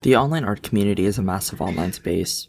The online art community is a massive online space.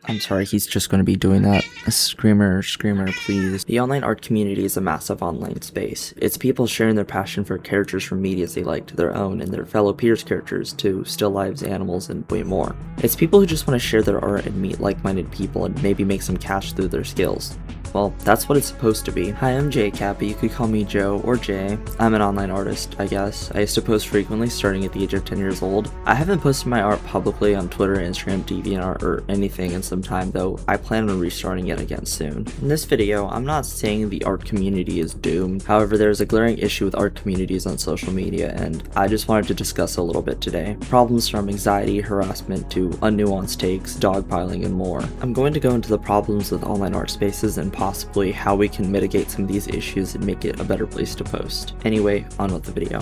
I'm sorry, he's just going to be doing that. Screamer, please. The online art community is a massive online space. It's people sharing their passion for characters from medias they like to their own and their fellow peers' characters to still lives, animals, and way more. It's people who just want to share their art and meet like-minded people and maybe make some cash through their skills. Well, that's what it's supposed to be. Hi, I'm JCap, but you could call me Joe or Jay. I'm an online artist, I guess. I used to post frequently starting at the age of 10 years old. I haven't posted my art publicly on Twitter, Instagram, DeviantArt, or anything in some time, though I plan on restarting it again soon. In this video, I'm not saying the art community is doomed. However, there's a glaring issue with art communities on social media, and I just wanted to discuss a little bit today. Problems from anxiety, harassment, to unnuanced takes, dogpiling, and more. I'm going to go into the problems with online art spaces and possibly how we can mitigate some of these issues and make it a better place to post. Anyway, on with the video.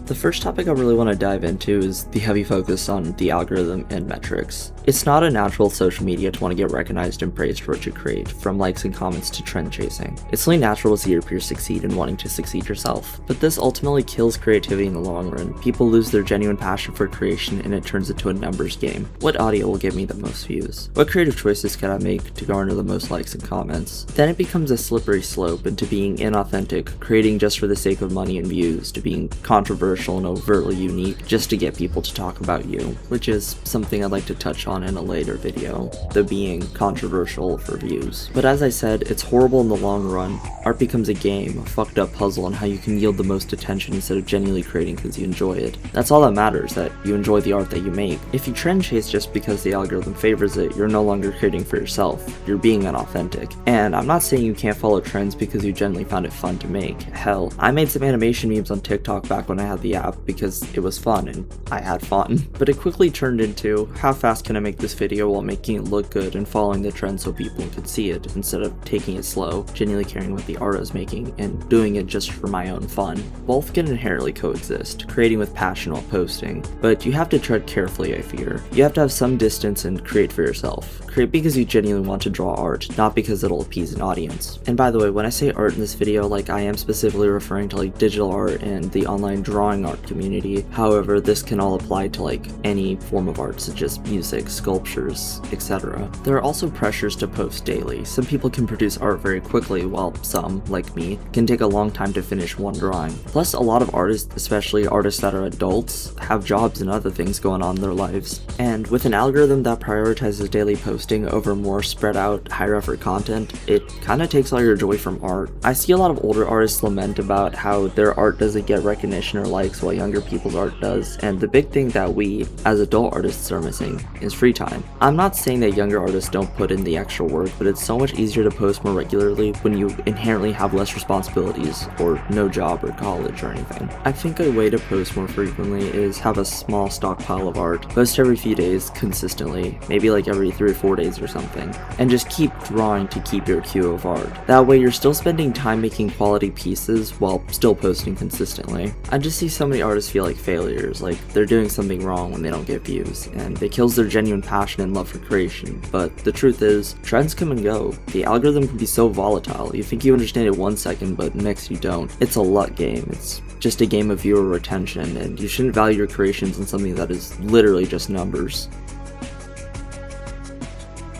The first topic I really want to dive into is the heavy focus on the algorithm and metrics. It's not a natural social media to want to get recognized and praised for what you create, from likes and comments to trend chasing. It's only natural to see your peers succeed and wanting to succeed yourself. But this ultimately kills creativity in the long run. People lose their genuine passion for creation and it turns into a numbers game. What audio will get me the most views? What creative choices can I make to garner the most likes and comments? Then it becomes a slippery slope into being inauthentic, creating just for the sake of money and views, to being controversial and overtly unique just to get people to talk about you, which is something I'd like to touch on in a later video, the being controversial for views. But as I said, it's horrible in the long run. Art becomes a game, a fucked up puzzle on how you can yield the most attention instead of genuinely creating because you enjoy it. That's all that matters, that you enjoy the art that you make. If you trend chase just because the algorithm favors it, you're no longer creating for yourself. You're being unauthentic. And I'm not saying you can't follow trends because you genuinely found it fun to make. Hell, I made some animation memes on TikTok back when I had the app because it was fun and I had fun. But it quickly turned into, how fast can I make this video while making it look good and following the trend so people could see it, instead of taking it slow, genuinely caring what the art I was making, and doing it just for my own fun. Both can inherently coexist, creating with passion while posting, but you have to tread carefully, I fear. You have to have some distance and create for yourself. Create because you genuinely want to draw art, not because it'll appease an audience. And by the way, when I say art in this video, I am specifically referring to digital art and the online drawing art community. However, this can all apply to any form of art, such as music, sculptures, etc. There are also pressures to post daily. Some people can produce art very quickly, while some, like me, can take a long time to finish one drawing. Plus, a lot of artists, especially artists that are adults, have jobs and other things going on in their lives. And with an algorithm that prioritizes daily posting over more spread out, higher effort content, it kinda takes all your joy from art. I see a lot of older artists lament about how their art doesn't get recognition or likes while younger people's art does, and the big thing that we, as adult artists, are missing is free time. I'm not saying that younger artists don't put in the extra work, but it's so much easier to post more regularly when you inherently have less responsibilities, or no job or college or anything. I think a way to post more frequently is have a small stockpile of art, post every few days consistently, maybe every 3 or 4 days or something, and just keep drawing to keep your queue of art. That way you're still spending time making quality pieces while still posting consistently. I just see so many artists feel like failures, like they're doing something wrong when they don't get views, and it kills their genuine passion and love for creation. But the truth is, trends come and go. The algorithm can be so volatile. You think you understand it 1 second, but next you don't. It's a luck game. It's just a game of viewer retention, and you shouldn't value your creations in something that is literally just numbers.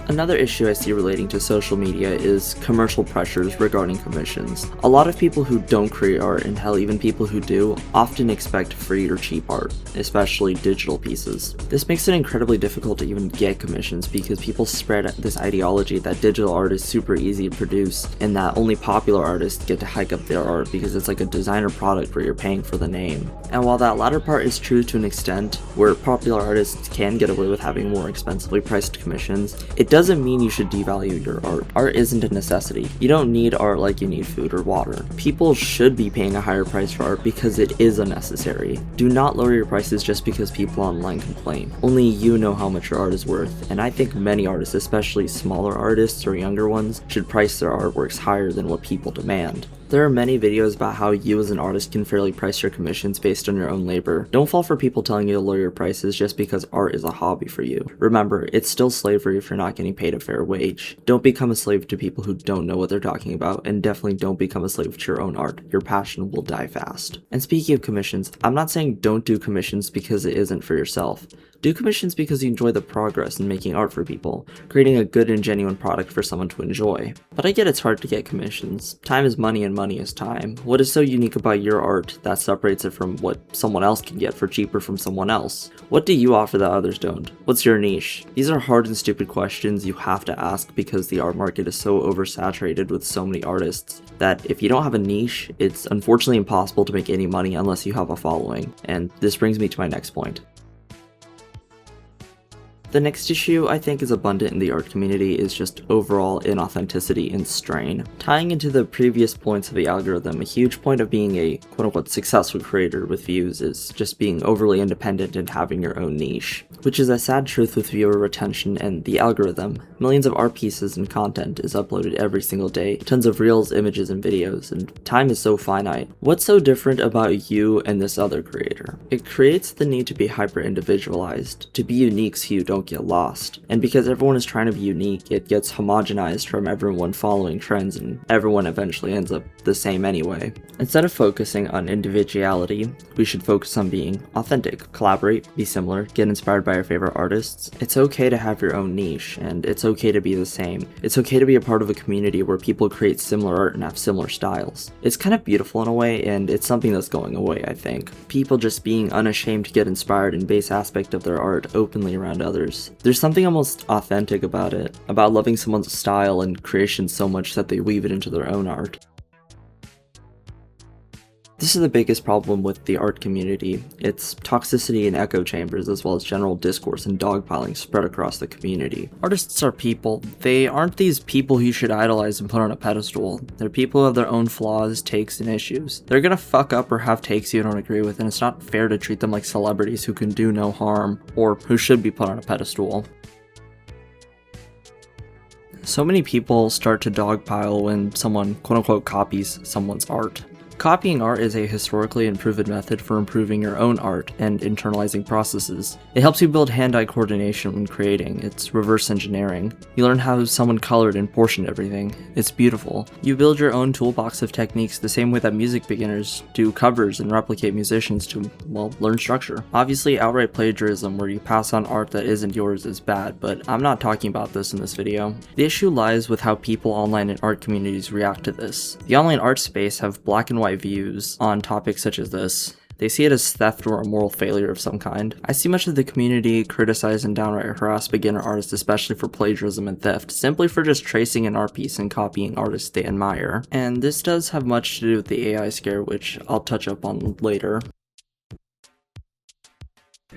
Another issue I see relating to social media is commercial pressures regarding commissions. A lot of people who don't create art, and hell, even people who do, often expect free or cheap art, especially digital pieces. This makes it incredibly difficult to even get commissions because people spread this ideology that digital art is super easy to produce and that only popular artists get to hike up their art because it's like a designer product where you're paying for the name. And while that latter part is true to an extent, where popular artists can get away with having more expensively priced commissions, it doesn't mean you should devalue your art. Art isn't a necessity. You don't need art like you need food or water. People should be paying a higher price for art because it is a necessary. Do not lower your prices just because people online complain. Only you know how much your art is worth, and I think many artists, especially smaller artists or younger ones, should price their artworks higher than what people demand. There are many videos about how you as an artist can fairly price your commissions based on your own labor. Don't fall for people telling you to lower your prices just because art is a hobby for you. Remember, it's still slavery if you're not getting paid a fair wage. Don't become a slave to people who don't know what they're talking about, and definitely don't become a slave to your own art. Your passion will die fast. And speaking of commissions, I'm not saying don't do commissions because it isn't for yourself. Do commissions because you enjoy the progress in making art for people, creating a good and genuine product for someone to enjoy. But I get it's hard to get commissions. Time is money and money is time. What is so unique about your art that separates it from what someone else can get for cheaper from someone else? What do you offer that others don't? What's your niche? These are hard and stupid questions you have to ask because the art market is so oversaturated with so many artists that if you don't have a niche, it's unfortunately impossible to make any money unless you have a following. And this brings me to my next point. The next issue I think is abundant in the art community is just overall inauthenticity and strain. Tying into the previous points of the algorithm, a huge point of being a quote-unquote successful creator with views is just being overly independent and having your own niche, which is a sad truth with viewer retention and the algorithm. Millions of art pieces and content is uploaded every single day, tons of reels, images, and videos, and time is so finite. What's so different about you and this other creator? It creates the need to be hyper-individualized, to be unique so you don't get lost. And because everyone is trying to be unique, it gets homogenized from everyone following trends and everyone eventually ends up the same anyway. Instead of focusing on individuality, we should focus on being authentic, collaborate, be similar, get inspired by your favorite artists. It's okay to have your own niche, and it's okay to be the same. It's okay to be a part of a community where people create similar art and have similar styles. It's kind of beautiful in a way, and it's something that's going away, I think. People just being unashamed to get inspired and base aspect of their art openly around others. There's something almost authentic about it, about loving someone's style and creation so much that they weave it into their own art. This is the biggest problem with the art community. It's toxicity and echo chambers, as well as general discourse and dogpiling spread across the community. Artists are people. They aren't these people who you should idolize and put on a pedestal. They're people who have their own flaws, takes, and issues. They're gonna fuck up or have takes you don't agree with, and it's not fair to treat them like celebrities who can do no harm, or who should be put on a pedestal. So many people start to dogpile when someone quote-unquote copies someone's art. Copying art is a historically proven method for improving your own art and internalizing processes. It helps you build hand-eye coordination when creating. It's reverse engineering. You learn how someone colored and portioned everything. It's beautiful. You build your own toolbox of techniques the same way that music beginners do covers and replicate musicians to, well, learn structure. Obviously, outright plagiarism where you pass on art that isn't yours is bad, but I'm not talking about this in this video. The issue lies with how people online and art communities react to this. The online art space have black and white views on topics such as this. They see it as theft or a moral failure of some kind. I see much of the community criticize and downright harass beginner artists, especially for plagiarism and theft, simply for just tracing an art piece and copying artists they admire. And this does have much to do with the AI scare, which I'll touch up on later.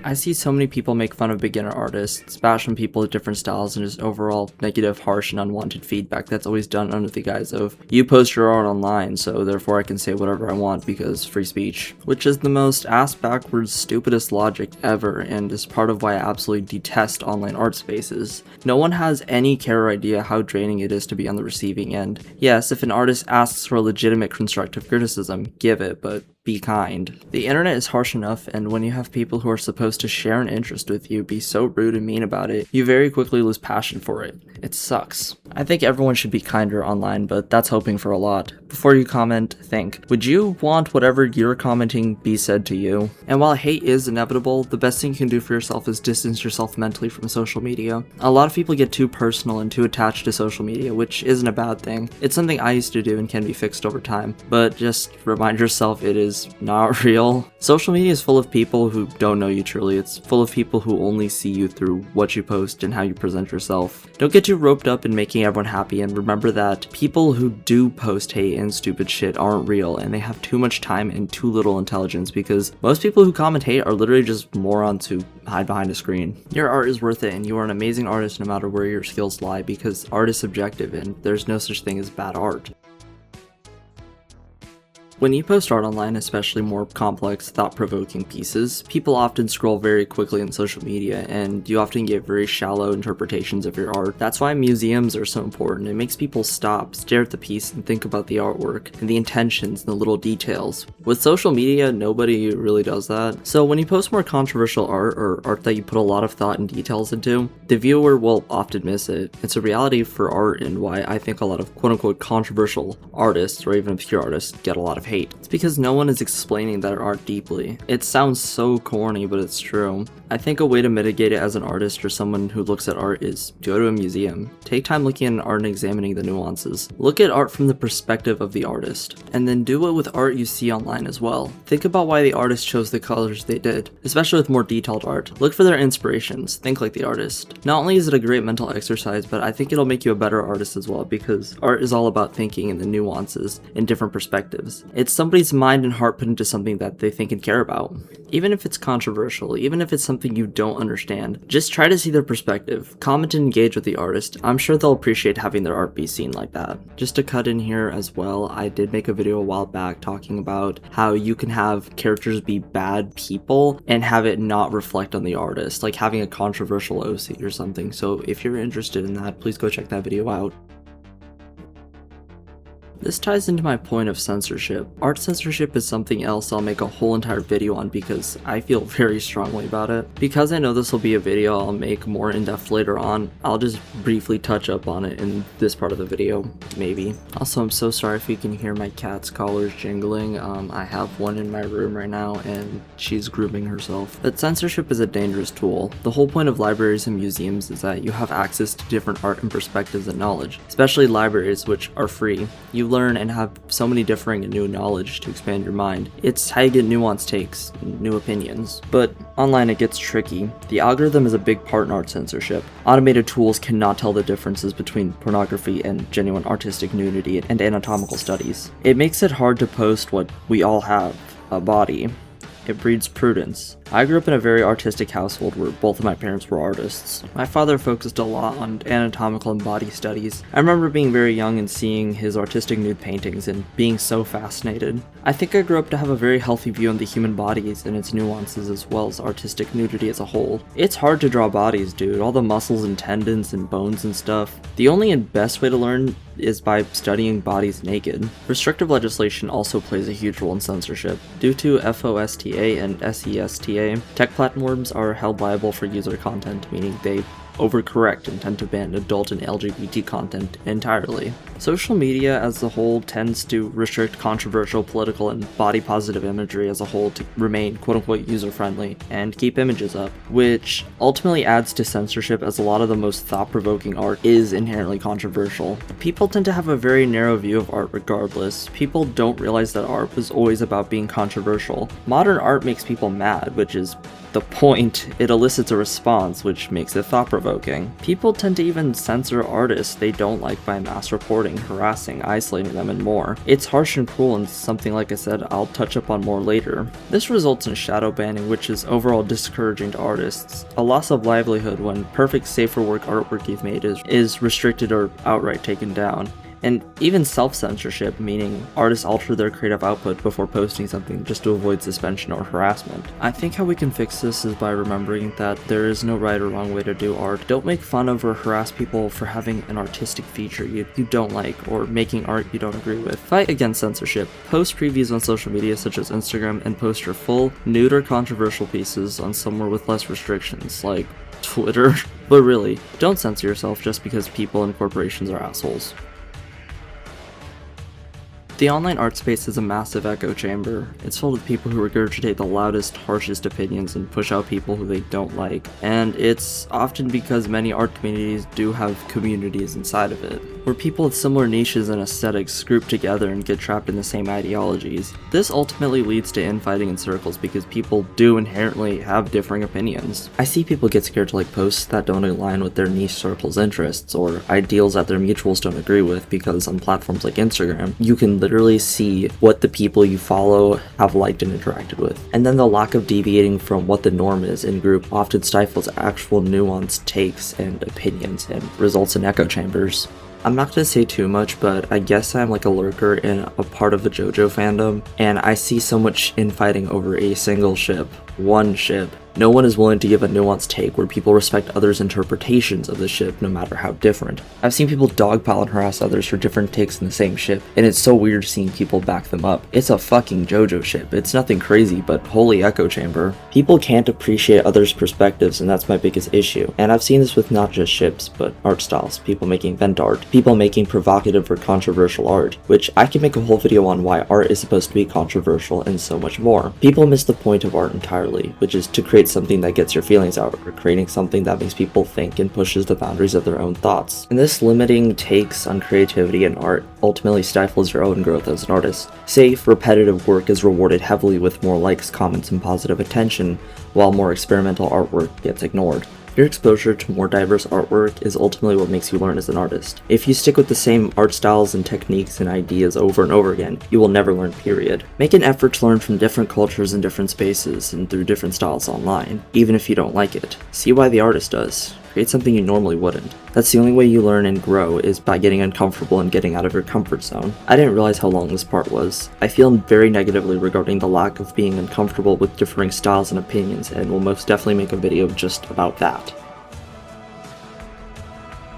I see so many people make fun of beginner artists, bash on people with different styles, and just overall negative, harsh, and unwanted feedback that's always done under the guise of, you post your art online, so therefore I can say whatever I want because free speech. Which is the most ass-backwards, stupidest logic ever, and is part of why I absolutely detest online art spaces. No one has any care or idea how draining it is to be on the receiving end. Yes, if an artist asks for a legitimate constructive criticism, give it, but be kind. The internet is harsh enough, and when you have people who are supposed to share an interest with you be so rude and mean about it, you very quickly lose passion for it. It sucks. I think everyone should be kinder online, but that's hoping for a lot. Before you comment, think, would you want whatever you're commenting be said to you? And while hate is inevitable, the best thing you can do for yourself is distance yourself mentally from social media. A lot of people get too personal and too attached to social media, which isn't a bad thing. It's something I used to do and can be fixed over time, but just remind yourself it is not real. Social media is full of people who don't know you truly. It's full of people who only see you through what you post and how you present yourself. Don't get too roped up in making everyone happy, and remember that people who do post hate and stupid shit aren't real, and they have too much time and too little intelligence, because most people who comment hate are literally just morons who hide behind a screen. Your art is worth it, and you are an amazing artist no matter where your skills lie, because art is subjective and there's no such thing as bad art. When you post art online, especially more complex, thought-provoking pieces, people often scroll very quickly on social media, and you often get very shallow interpretations of your art. That's why museums are so important. It makes people stop, stare at the piece, and think about the artwork, and the intentions, and the little details. With social media, nobody really does that. So when you post more controversial art, or art that you put a lot of thought and details into, the viewer will often miss it. It's a reality for art, and why I think a lot of quote-unquote controversial artists, or even obscure artists, get a lot of hate. It's because no one is explaining their art deeply. It sounds so corny, but it's true. I think a way to mitigate it as an artist or someone who looks at art is go to a museum. Take time looking at art and examining the nuances. Look at art from the perspective of the artist. And then do it with art you see online as well. Think about why the artist chose the colors they did, especially with more detailed art. Look for their inspirations. Think like the artist. Not only is it a great mental exercise, but I think it'll make you a better artist as well, because art is all about thinking in the nuances and different perspectives. It's somebody's mind and heart put into something that they think and care about. Even if it's controversial, even if it's something you don't understand, just try to see their perspective. Comment and engage with the artist. I'm sure they'll appreciate having their art be seen like that. Just to cut in here as well, I did make a video a while back talking about how you can have characters be bad people and have it not reflect on the artist, like having a controversial OC or something. So if you're interested in that, please go check that video out. This ties into my point of censorship. Art censorship is something else I'll make a whole entire video on because I feel very strongly about it. Because I know this will be a video I'll make more in depth later on, I'll just briefly touch up on it in this part of the video, maybe. Also, I'm so sorry if you can hear my cat's collars jingling. I have one in my room right now and she's grooming herself. But censorship is a dangerous tool. The whole point of libraries and museums is that you have access to different art and perspectives and knowledge, especially libraries, which are free. You learn and have so many differing and new knowledge to expand your mind. It's how you get nuanced takes, new opinions. But online it gets tricky. The algorithm is a big part in art censorship. Automated tools cannot tell the differences between pornography and genuine artistic nudity and anatomical studies. It makes it hard to post what we all have, a body. It breeds prudence. I grew up in a very artistic household where both of my parents were artists. My father focused a lot on anatomical and body studies. I remember being very young and seeing his artistic nude paintings and being so fascinated. I think I grew up to have a very healthy view on the human bodies and its nuances as well as artistic nudity as a whole. It's hard to draw bodies, dude. All the muscles and tendons and bones and stuff. The only and best way to learn is by studying bodies naked. Restrictive legislation also plays a huge role in censorship. Due to FOSTA and SESTA, tech platforms are held liable for user content, meaning they overcorrect and tend to ban adult and LGBT content entirely. Social media as a whole tends to restrict controversial, political, and body-positive imagery as a whole to remain quote-unquote user-friendly and keep images up, which ultimately adds to censorship as a lot of the most thought-provoking art is inherently controversial. People tend to have a very narrow view of art regardless. People don't realize that art was always about being controversial. Modern art makes people mad, which is the point. It elicits a response, which makes it thought-provoking. People tend to even censor artists they don't like by mass reporting, harassing, isolating them, and more. It's harsh and cruel and something, like I said, I'll touch up on more later. This results in shadow banning, which is overall discouraging to artists. A loss of livelihood when perfect safe-for-work artwork you've made is restricted or outright taken down. And even self-censorship, meaning artists alter their creative output before posting something just to avoid suspension or harassment. I think how we can fix this is by remembering that there is no right or wrong way to do art. Don't make fun of or harass people for having an artistic feature you don't like or making art you don't agree with. Fight against censorship. Post previews on social media such as Instagram and post your full, nude or controversial pieces on somewhere with less restrictions, like Twitter. But really, don't censor yourself just because people and corporations are assholes. The online art space is a massive echo chamber. It's full of people who regurgitate the loudest, harshest opinions and push out people who they don't like. And it's often because many art communities do have communities inside of it, where people with similar niches and aesthetics group together and get trapped in the same ideologies. This ultimately leads to infighting in circles because people do inherently have differing opinions. I see people get scared to like posts that don't align with their niche circle's interests or ideals that their mutuals don't agree with, because on platforms like Instagram, you can literally see what the people you follow have liked and interacted with. And then the lack of deviating from what the norm is in group often stifles actual nuanced takes and opinions and results in echo chambers. I'm not gonna say too much, but I guess I'm like a lurker in a part of the JoJo fandom, and I see so much infighting over a single ship, one ship. No one is willing to give a nuanced take where people respect others' interpretations of the ship, no matter how different. I've seen people dogpile and harass others for different takes in the same ship, and it's so weird seeing people back them up. It's a fucking JoJo ship. It's nothing crazy, but holy echo chamber. People can't appreciate others' perspectives, and that's my biggest issue. And I've seen this with not just ships, but art styles. People making vent art, people making provocative or controversial art, which I can make a whole video on why art is supposed to be controversial and so much more. People miss the point of art entirely, which is to create something that gets your feelings out, or creating something that makes people think and pushes the boundaries of their own thoughts. And this limiting takes on creativity and art ultimately stifles your own growth as an artist. Safe, repetitive work is rewarded heavily with more likes, comments, and positive attention, while more experimental artwork gets ignored. Your exposure to more diverse artwork is ultimately what makes you learn as an artist. If you stick with the same art styles and techniques and ideas over and over again, you will never learn, period. Make an effort to learn from different cultures and different spaces and through different styles online, even if you don't like it. See why the artist does. Create something you normally wouldn't. That's the only way you learn and grow, is by getting uncomfortable and getting out of your comfort zone. I didn't realize how long this part was. I feel very negatively regarding the lack of being uncomfortable with differing styles and opinions, and will most definitely make a video just about that.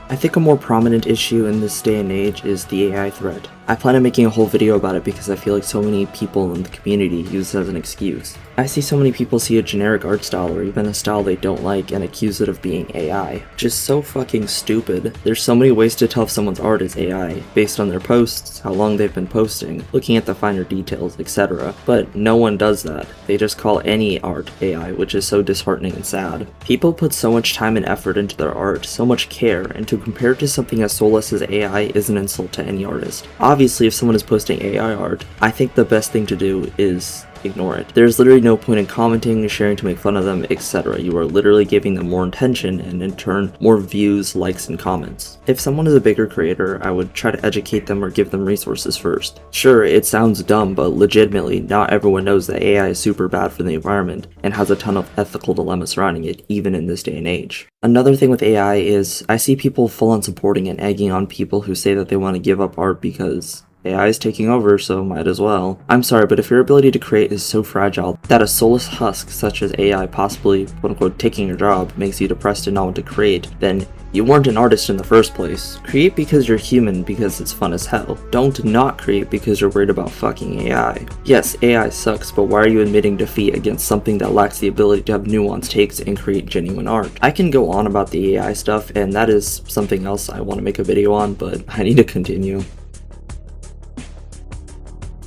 I think a more prominent issue in this day and age is the AI threat. I plan on making a whole video about it because I feel like so many people in the community use it as an excuse. I see so many people see a generic art style or even a style they don't like and accuse it of being AI. Just so fucking stupid. There's so many ways to tell if someone's art is AI, based on their posts, how long they've been posting, looking at the finer details, etc. But no one does that. They just call any art AI, which is so disheartening and sad. People put so much time and effort into their art, so much care, and to compare it to something as soulless as AI is an insult to any artist. Obviously, if someone is posting AI art, I think the best thing to do is ignore it. There's literally no point in commenting, sharing to make fun of them, etc. You are literally giving them more attention and in turn more views, likes, and comments. If someone is a bigger creator, I would try to educate them or give them resources first. Sure, it sounds dumb, but legitimately, not everyone knows that AI is super bad for the environment and has a ton of ethical dilemmas surrounding it, even in this day and age. Another thing with AI is I see people full on supporting and egging on people who say that they want to give up art because AI is taking over, so might as well. I'm sorry, but if your ability to create is so fragile that a soulless husk such as AI possibly quote-unquote taking your job makes you depressed and not want to create, then you weren't an artist in the first place. Create because you're human, because it's fun as hell. Don't not create because you're worried about fucking AI. Yes, AI sucks, but why are you admitting defeat against something that lacks the ability to have nuanced takes and create genuine art? I can go on about the AI stuff, and that is something else I want to make a video on, but I need to continue.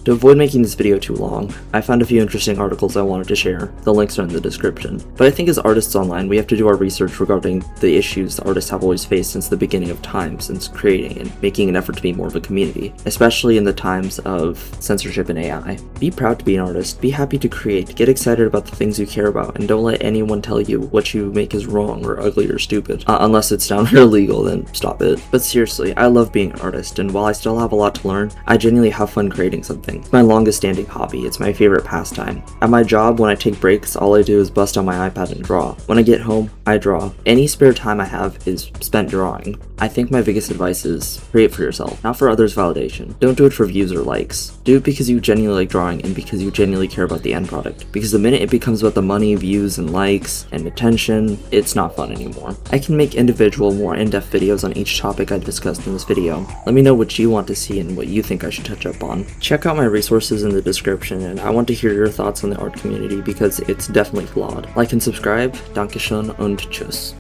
To avoid making this video too long, I found a few interesting articles I wanted to share. The links are in the description. But I think as artists online, we have to do our research regarding the issues the artists have always faced since the beginning of time, since creating and making an effort to be more of a community, especially in the times of censorship and AI. Be proud to be an artist, be happy to create, get excited about the things you care about, and don't let anyone tell you what you make is wrong or ugly or stupid. Unless it's down or illegal, then stop it. But seriously, I love being an artist, and while I still have a lot to learn, I genuinely have fun creating something. It's my longest standing hobby, it's my favorite pastime. At my job, when I take breaks, all I do is bust on my iPad and draw. When I get home, I draw. Any spare time I have is spent drawing. I think my biggest advice is create for yourself, not for others' validation. Don't do it for views or likes. Do it because you genuinely like drawing and because you genuinely care about the end product. Because the minute it becomes about the money, views, and likes, and attention, it's not fun anymore. I can make individual, more in-depth videos on each topic I discussed in this video. Let me know what you want to see and what you think I should touch up on. Check out my resources in the description, and I want to hear your thoughts on the art community because it's definitely flawed. Like and subscribe. Dankeschön und tschüss.